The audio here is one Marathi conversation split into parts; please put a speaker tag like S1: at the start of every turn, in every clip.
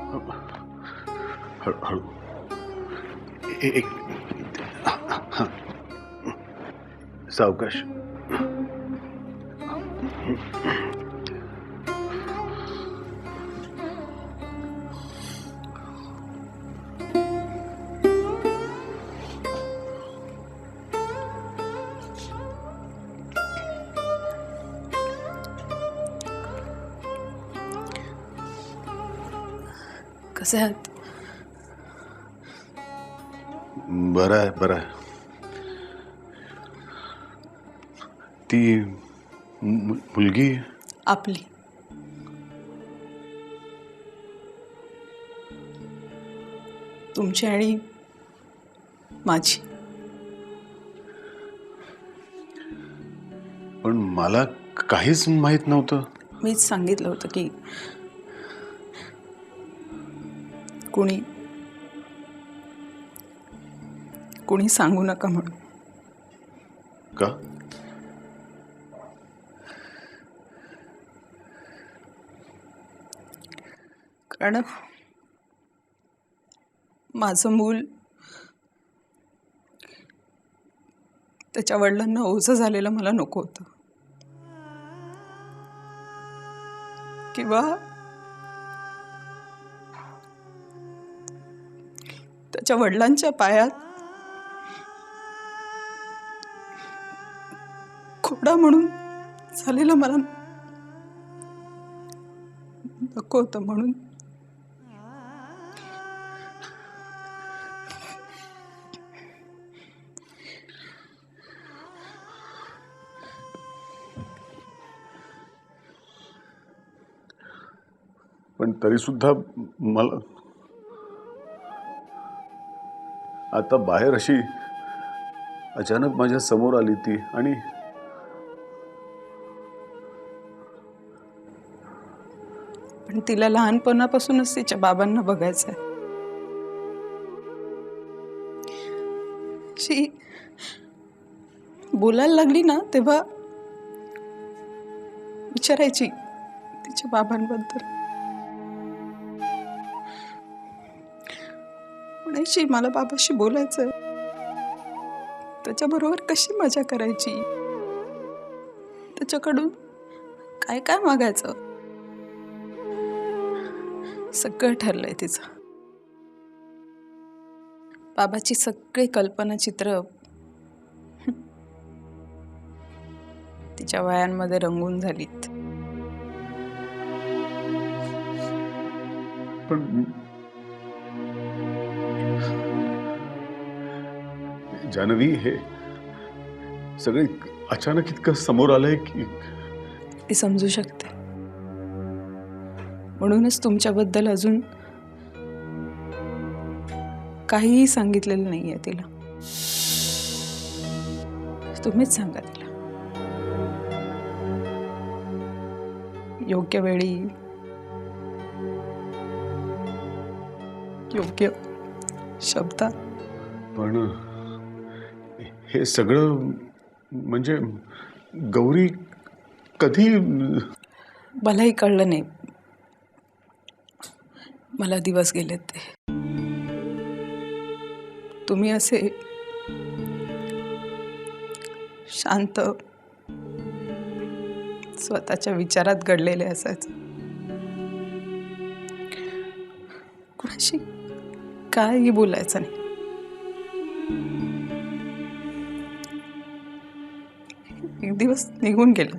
S1: हळू हळू. एक सावकाश.
S2: कसे आहात?
S1: बरं आहे बरं आहे. ती मुलगी
S2: आपली. तुमची आणि माझी.
S1: पण मला काहीच माहित नव्हतं.
S2: मीच सांगितलं होतं की कुणी सांगू नका म्हणून.
S1: का?
S2: कारण माझं मूल त्याच्या वडिलांना ओझं झालेलं मला नको होतं. किंवा त्याच्या वडिलांच्या पायात खोडा म्हणून झालेलं मला नको होतं म्हणून.
S1: पण तरी सुद्धा मला आता बाहेर अशी अचानक माझ्या समोर आली ती. आणि
S2: पण तिला लहानपणापासूनच तिच्या बाबांना बघायचंय. शी बोलायला लागली ना तेव्हा विचारायची तिच्या बाबांबद्दल. म्हणायची मला बाबाशी बोलायचंय. त्याच्याबरोबर कशी मजा करायची, त्याच्याकडून काय काय मागायचं, सगळं ठरलंय तिचं. बाबाची सगळी कल्पनाचित्र तिच्या वयांमध्ये रंगून झालीत.
S1: पण जानवी, हे सगळे अचानक इतकं समोर आलंय की
S2: ती समजू शकते. म्हणूनच तुमच्याबद्दल अजून काहीही सांगितलेलं नाहीये तिला. तुम्हीच सांगा तिला. योग्य वेळी योग्य शब्दात.
S1: पण हे सगळं म्हणजे गौरी कधी?
S2: मलाही कळलं नाही. मला दिवस गेलेत ते. तुम्ही असे शांत स्वतःच्या विचारात घडलेले असायचं. कुणाशी काहीही बोलायचं नाही. एक दिवस निघून गेला.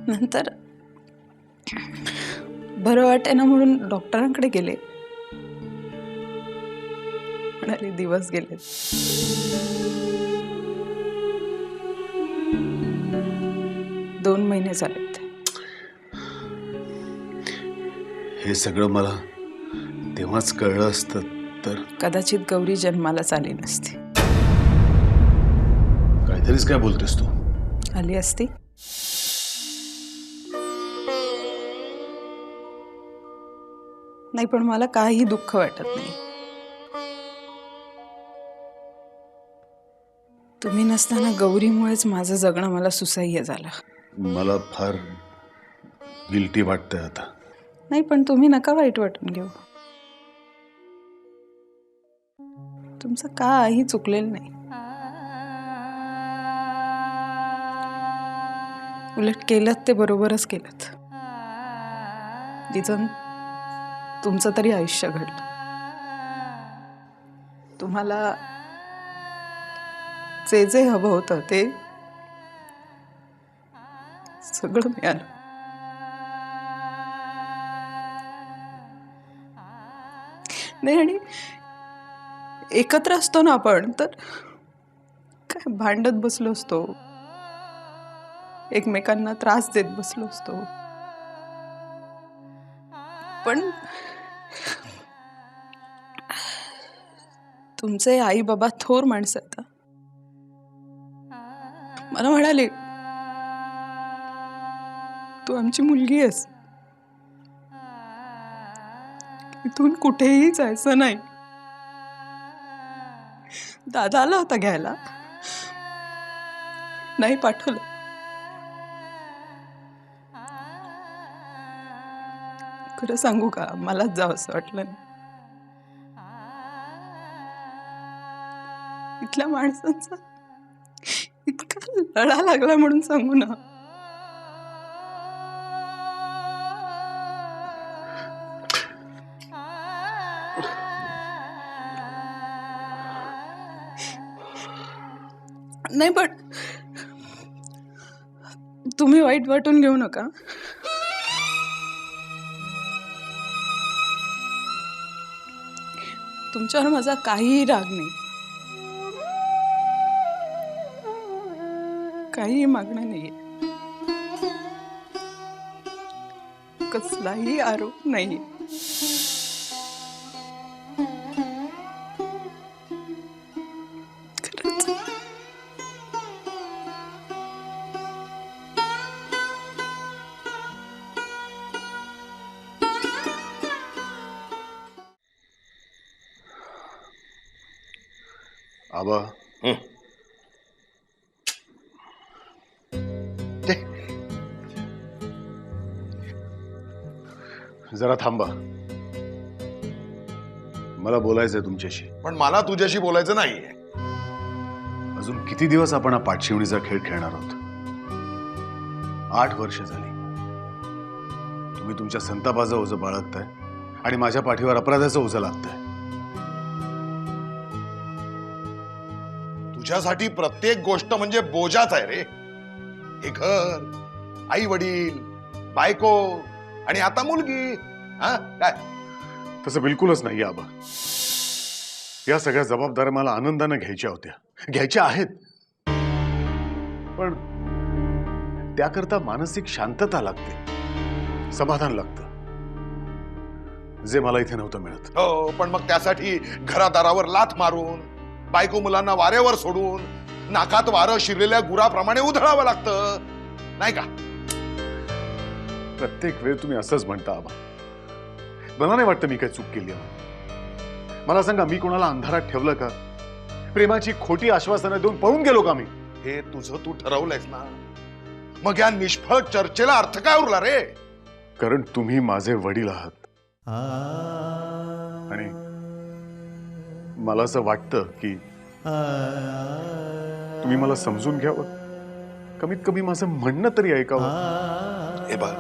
S2: नंतर बरं वाटेना म्हणून डॉक्टरांकडे गेले. म्हणाले दिवस गेले. दोन महिने झालेत.
S1: हे सगळं मला तेव्हाच कळलं असतं तर
S2: कदाचित गौरी जन्मालाच आली नसती.
S1: काहीतरीच काय बोलतेस तू?
S2: आली असती. नाही, पण मला काही दुःख वाटत नाही. तुम्ही नसताना गौरीमुळेच माझं जगणं मला सुसह्य झालं.
S1: मला फार गिल्टी वाटतंय आता.
S2: नाही, पण तुम्ही नका वाईट वाटून घेऊ. तुमचं काही चुकलेलं नाही. उलट केलं ते बरोबरच केलं. जिथून तुमचं तरी आयुष्य घडलं. तुम्हाला जे जे हवं होतं ते सगळं मिळालं. नाही, आणि एकत्र असतो ना आपण तर काय भांडत बसलो असतो, एकमेकांना त्रास देत बसलो असतो. पण तुमचे आई बाबा थोर माणसं आहेत. मला म्हणाले, तू आमची मुलगी आहेस, इथून कुठेही जायचं नाही. दादा आला होता घ्यायला, नाही पाठवलं. खरं सांगू का, मलाच जावं असं वाटलं नाही. इथल्या माणसांचा इतका लढा लागला म्हणून सांगू ना. नाही, पण तुम्ही वाईट वाटून घेऊ नका. तुमच्यावर माझा काहीही राग नाही, काहीही मागणं नाहीये, कसलाही आरोप नाहीये. खरंच.
S1: आबा, जरा थांबा. मला बोलायचंय तुमच्याशी.
S3: पण मला तुझ्याशी बोलायचं नाहीये.
S1: अजून किती दिवस आपण हा पाठशिवणीचा खेळ खेळणार आहोत? 8 वर्ष झाली. तुम्ही तुमच्या संतापाचं ओझं बाळगताय आणि माझ्या पाठीवर अपराधाचं ओझं लागतंय.
S3: तुझ्यासाठी प्रत्येक गोष्ट म्हणजे बोजाच आहे रे. हे घर, आई वडील, बायको आणि आता मुलगी. हा काय?
S1: तसं बिलकुलच नाही आबा. या सगळ्या जबाबदाऱ्या मला आनंदाने घ्यायच्या होत्या, घ्यायच्या आहेत. पण त्याकरता मानसिक शांतता लागते, समाधान लागतं, जे मला इथे नव्हतं मिळत.
S3: हो, पण मग त्यासाठी घरादारावर लाथ मारून, बायको मुलांना वाऱ्यावर सोडून, नाकात वारं शिरलेल्या गुराप्रमाणे उधळावं लागतं, नाही का?
S1: प्रत्येक वेळ तुम्ही असंच म्हणता आबा. मला नाही वाटतं मी काही चूक केली आहे. मला सांगा, मी कोणाला अंधारात ठेवलं का? प्रेमाची खोटी आश्वासनं देऊन पळून गेलो का मी?
S3: हे तुझं तू ठरवलंयस ना. मग या निष्फळ चर्चेला अर्थ काय उरला रे?
S1: कारण तुम्ही माझे वडील आहात आणि मला असं वाटतं की तुम्ही मला समजून घ्यावं, कमीत कमी माझं म्हणणं तरी ऐकावं.
S3: हे बघ,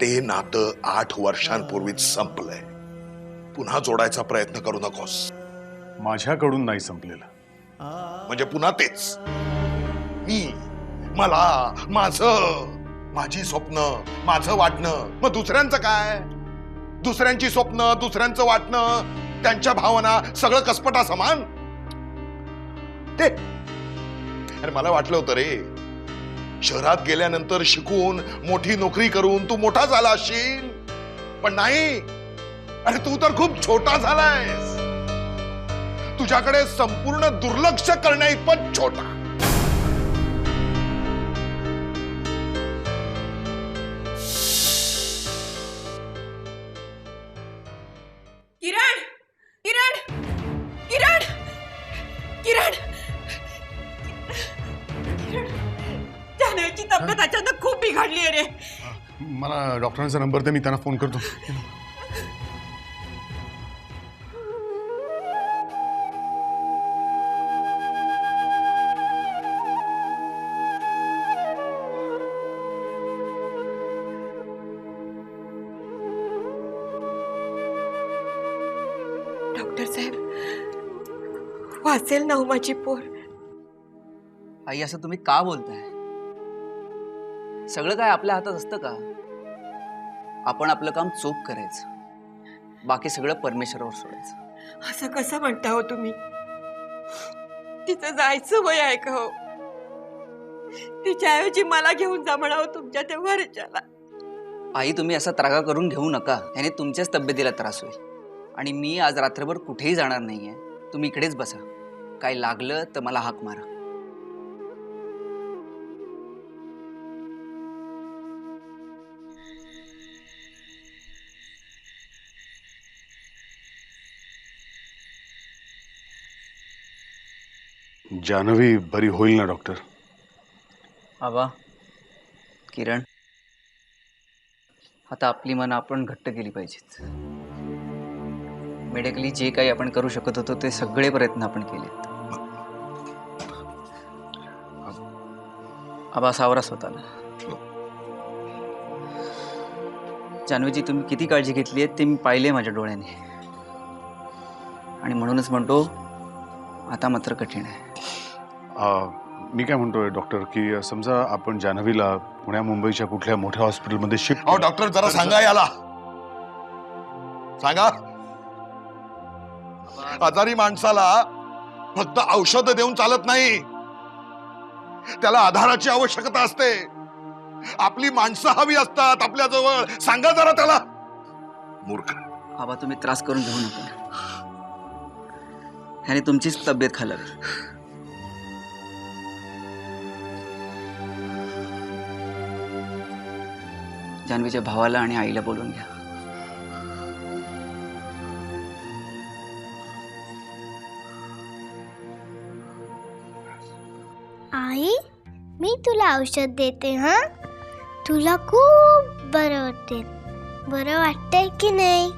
S3: ते नातं 8 वर्षांपूर्वीच संपलंय. पुन्हा जोडायचा प्रयत्न करू नकोस.
S1: माझ्याकडून नाही संपलेलं.
S3: म्हणजे पुन्हा तेच मी, मला, माझी स्वप्न, माझं वाटणं. मग दुसऱ्यांचं काय? दुसऱ्यांची स्वप्न, दुसऱ्यांचं वाटणं, त्यांच्या भावना सगळं कसपटा समान. ते अरे मला वाटलं होतं रे, शहरात गेल्यानंतर शिकून मोठी नोकरी करून तू मोठा झाला असशील. पण नाही. अरे तू तर खूप छोटा झालायस. तुझ्याकडे संपूर्ण दुर्लक्ष करण्या इतपत छोटा.
S2: किरण, किरण, किरण, किरण, किरण, जान्हवीची तब्येत अचानक खूप बिघडली आहे रे.
S1: मला डॉक्टरांचा नंबर दे, मी त्यांना फोन करतो.
S2: डॉक्टर साहेब, वाचेल ना हो माझी पोर?
S4: आई असं तुम्ही का बोलताय? सगळं काय आपल्या हातात असतं का? आपण आपलं काम चोख करायचं, बाकी सगळं परमेश्वरावर सोडायचं.
S2: असं कसं म्हणता हो तुम्ही? तिचं जायचं वय आहे का हो? तिच्याऐवजी मला घेऊन जा म्हणावं तुमच्या त्या वरच्याला.
S4: आई तुम्ही असा त्रागा करून घेऊ नका, याने तुमच्याच तब्येतीला त्रास होईल. आणि मी आज रात्रभर कुठेही जाणार नाहीये, तुम्ही इकडेच बसा. काय लागलं तर मला हाक मारा.
S1: जान्हवी बरी होईल ना डॉक्टर?
S4: आबा, किरण, आता आपली मनं आपण घट्ट केली पाहिजेत. मेडिकली जे काही आपण करू शकत होतो ते सगळे प्रयत्न आपण केलेत. आबा, सावरा स्वतःला. जान्हवीची तुम्ही किती काळजी घेतली आहे ते मी पाहिले माझ्या डोळ्याने, आणि म्हणूनच म्हणतो आता मात्र कठीण आहे.
S1: मी काय म्हणतोय डॉक्टर, की समजा आपण जान्हवीला पुण्या मुंबईच्या कुठल्या मोठ्या हॉस्पिटलमध्ये शिफ्ट.
S3: अहो डॉक्टर, जरा सांगा याला, सांगा. आजारी माणसाला फक्त औषध देऊन चालत नाही, त्याला आधाराची आवश्यकता असते. आपली माणसं हवी असतात आपल्या जवळ. सांगा जरा त्याला. मूर्ख.
S4: आबा, तुम्ही त्रास करून घेऊ नका, ह्याने तुमचीच तब्येत खालावी. जान्हवीच्या भावाला आणि आईला बोलून घ्या.
S5: आई, मी तुला औषध देते. हा, तुला खूप बरं वाटते. बरं वाटतंय की नाही?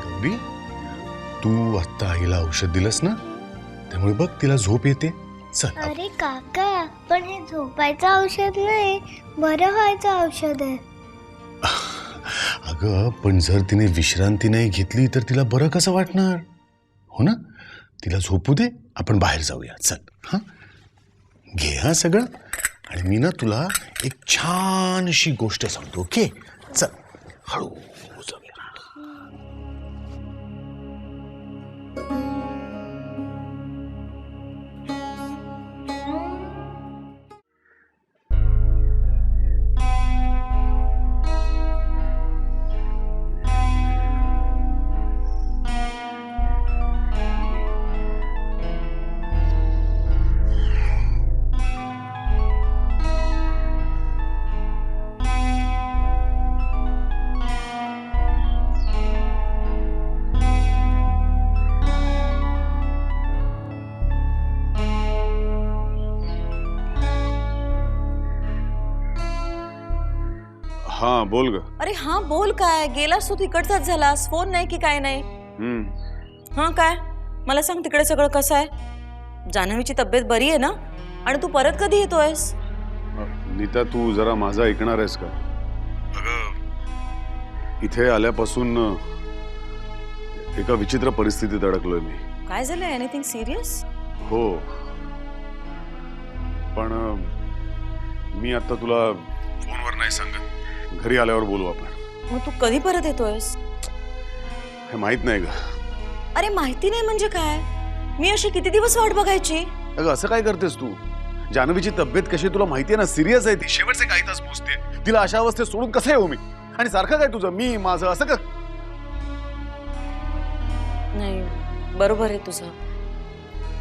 S1: गौरी, तू आत्ता आईला औषध दिलंस ना, त्यामुळे बघ तिला झोप येते. चल.
S5: अरे काका, पण हे झोपायचं औषध नाही, बरं व्हायचं औषध आहे.
S1: अगं, पण जर तिने विश्रांती नाही घेतली तर तिला बरं कसं वाटणार? हो ना, तिला झोपू दे, आपण बाहेर जाऊया. चल. हा, घे हा सगळं, आणि मी ना तुला एक छान अशी गोष्ट सांगतो. ओके, चल, हळू जाऊया. हा, बोल ग.
S6: अरे हा बोल, काय गेलास तू तिकडचाच झालास? फोन नाही की काय नाही? हा, काय मला सांग, तिकडे सगळं कसं आहे? जान्हवीची तब्येत बरी आहे ना? आणि तू परत कधी येतोयस?
S1: नीता, तू जरा माझं ऐकणार आहेस का? इथे आल्यापासून एका विचित्र परिस्थितीत अडकलोय मी.
S6: काय झालं? Anything serious?
S1: हो, पण मी आता तुला फोनवर नाही सांगत. घरी आल्यावर बोलू आपण.
S6: मग तू कधी परत येतोयस?
S1: हे माहित नाही ग.
S6: अरे माहिती नाही म्हणजे काय? मी अशी किती दिवस वाट बघायची?
S1: अगं, असं काय करतेस तू? जान्हवीची तब्येत कशी तुला माहिती आहे ना, सिरियस आहे ती. शेवटचे काही तास पोचते. तिला अशा अवस्थेत सोडून कसं येऊ मी? आणि सारखं काय तुझं मी माझं असं का?
S6: नाही, बरोबर आहे तुझं.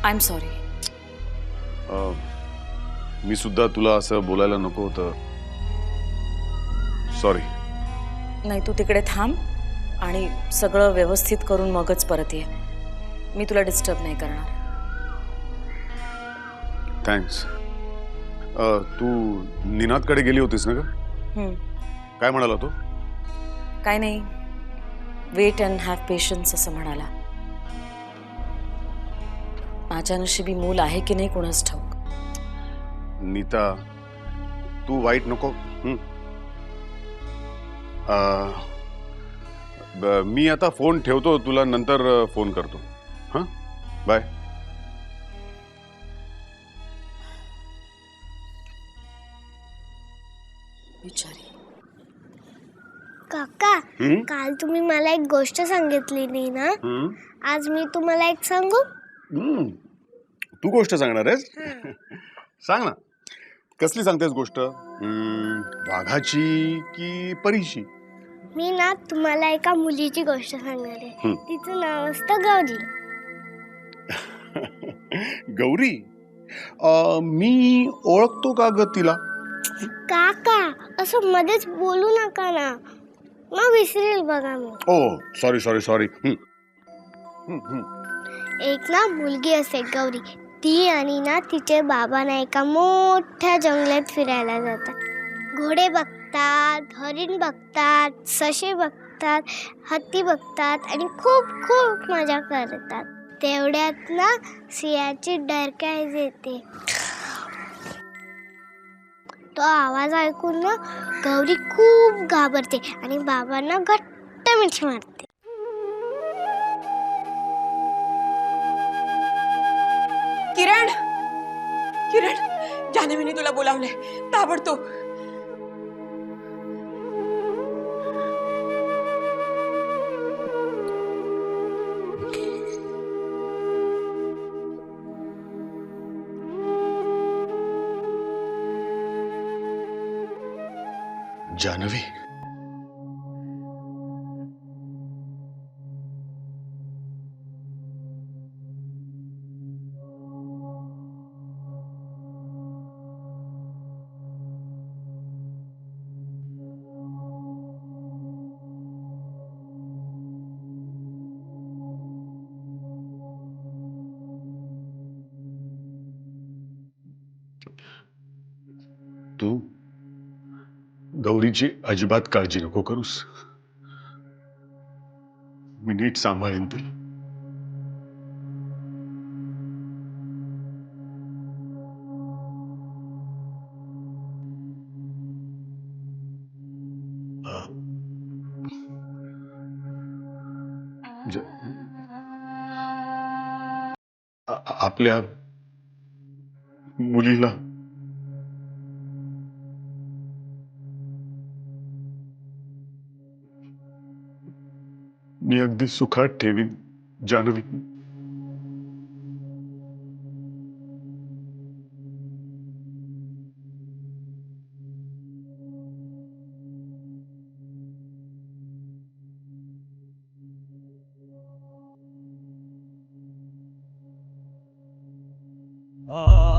S6: I am sorry.
S1: मी सुद्धा तुला असं बोलायला नको होतं. सॉरी.
S6: नाही, तू तिकडे थांब, आणि सगळं व्यवस्थित करून मगच परत ये. मी तुला डिस्टर्ब नाही करणार.
S1: थँक्स. तू निनादकडे गेली होतीस ना ग?
S6: हम्म,
S1: काय म्हणाला तो?
S6: काय नाही, वेट अँड हॅव पेशन्स असं म्हणाला. माझ्या नशिबी मूल आहे की नाही कोणाच ठाऊक.
S1: नीता, तू वाईट नको. मी आता फोन ठेवतो, तुला नंतर फोन करतो. हां, बाय.
S6: विचारी.
S5: काका, काल तुम्ही मला एक गोष्ट सांगितली नाही ना, आज मी तुम्हाला एक सांगू.
S1: तू गोष्ट सांगणार आहेस? सांग ना. कसली सांगतेस गोष्ट? वाघाची की परीची?
S5: मी ना तुम्हाला एका मुलीची गोष्ट सांगणार आहे. तिचं नाव असतं गौरी.
S1: गौरी? मी ओळखतो का ग तिला?
S5: काका, असं मध्येच बोलू नका ना, मग विसरेल बघा मी.
S1: ओ सॉरी सॉरी सॉरी.
S5: एक ना मुलगी असते गौरी. ती आणि ना तिचे बाबा ना एका मोठ्या जंगलात फिरायला जातात. घोडे बघतात, हरिण बघतात, ससे बघतात, हत्ती बघतात आणि खूप खूप मजा करतात. तेवढ्यात ना सिंहाची डरकाळी येते. तो आवाज ऐकून ना गौरी खूप घाबरते आणि बाबांना घट्ट मिठी मारते.
S2: किरण, किरण, जान्हवीने तुला बोलावलंय ताबडतोब.
S1: जानवी, तू गौरीची अजिबात काळजी नको करूस. मी नीट सांभाळेन ती. आपल्या मुलीला मी अगदी सुखात ठेवीन जानवी.
S7: Ah